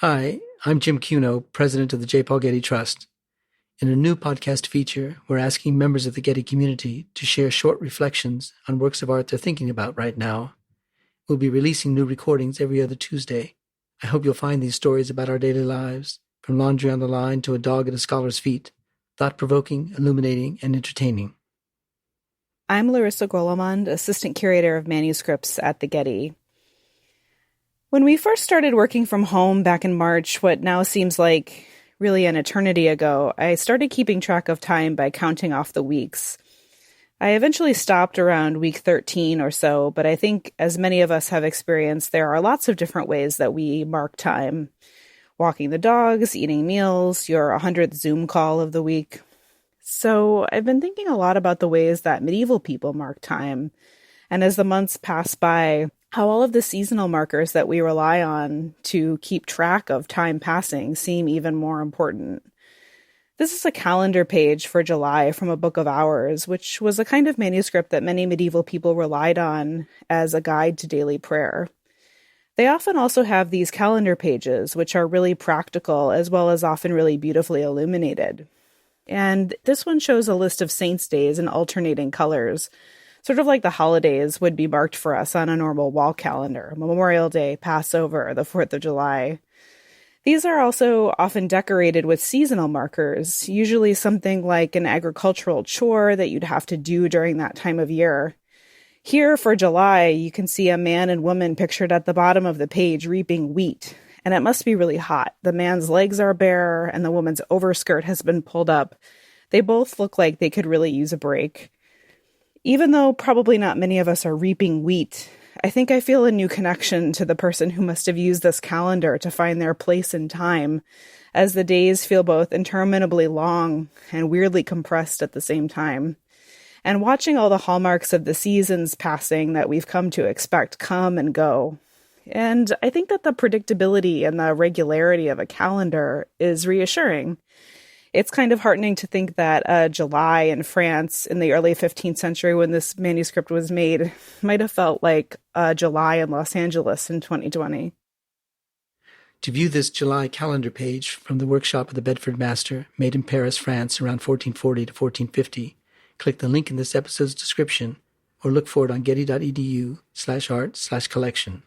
Hi, I'm Jim Cuno, president of the J. Paul Getty Trust. In a new podcast feature, we're asking members of the Getty community to share short reflections on works of art they're thinking about right now. We'll be releasing new recordings every other Tuesday. I hope you'll find these stories about our daily lives, from laundry on the line to a dog at a scholar's feet, thought-provoking, illuminating, and entertaining. I'm Larisa Grollemond, assistant curator of manuscripts at the Getty. When we first started working from home back in March, what now seems like really an eternity ago, I started keeping track of time by counting off the weeks. I eventually stopped around week 13 or so, but I think as many of us have experienced, there are lots of different ways that we mark time. Walking the dogs, eating meals, your 100th Zoom call of the week. So I've been thinking a lot about the ways that medieval people mark time. And as the months pass by, how all of the seasonal markers that we rely on to keep track of time passing seem even more important. This is a calendar page for July from a Book of Hours, which was a kind of manuscript that many medieval people relied on as a guide to daily prayer. They often also have these calendar pages, which are really practical as well as often really beautifully illuminated. And this one shows a list of saints' days in alternating colors, sort of like the holidays would be marked for us on a normal wall calendar: Memorial Day, Passover, the 4th of July. These are also often decorated with seasonal markers, usually something like an agricultural chore that you'd have to do during that time of year. Here for July, you can see a man and woman pictured at the bottom of the page reaping wheat, and it must be really hot. The man's legs are bare, and the woman's overskirt has been pulled up. They both look like they could really use a break. Even though probably not many of us are reaping wheat, I think I feel a new connection to the person who must have used this calendar to find their place in time, as the days feel both interminably long and weirdly compressed at the same time. And watching all the hallmarks of the seasons passing that we've come to expect come and go. And I think that the predictability and the regularity of a calendar is reassuring. It's kind of heartening to think that July in France in the early 15th century, when this manuscript was made, might have felt like July in Los Angeles in 2020. To view this July calendar page from the workshop of the Bedford Master, made in Paris, France, around 1440 to 1450, click the link in this episode's description or look for it on getty.edu/art/collection.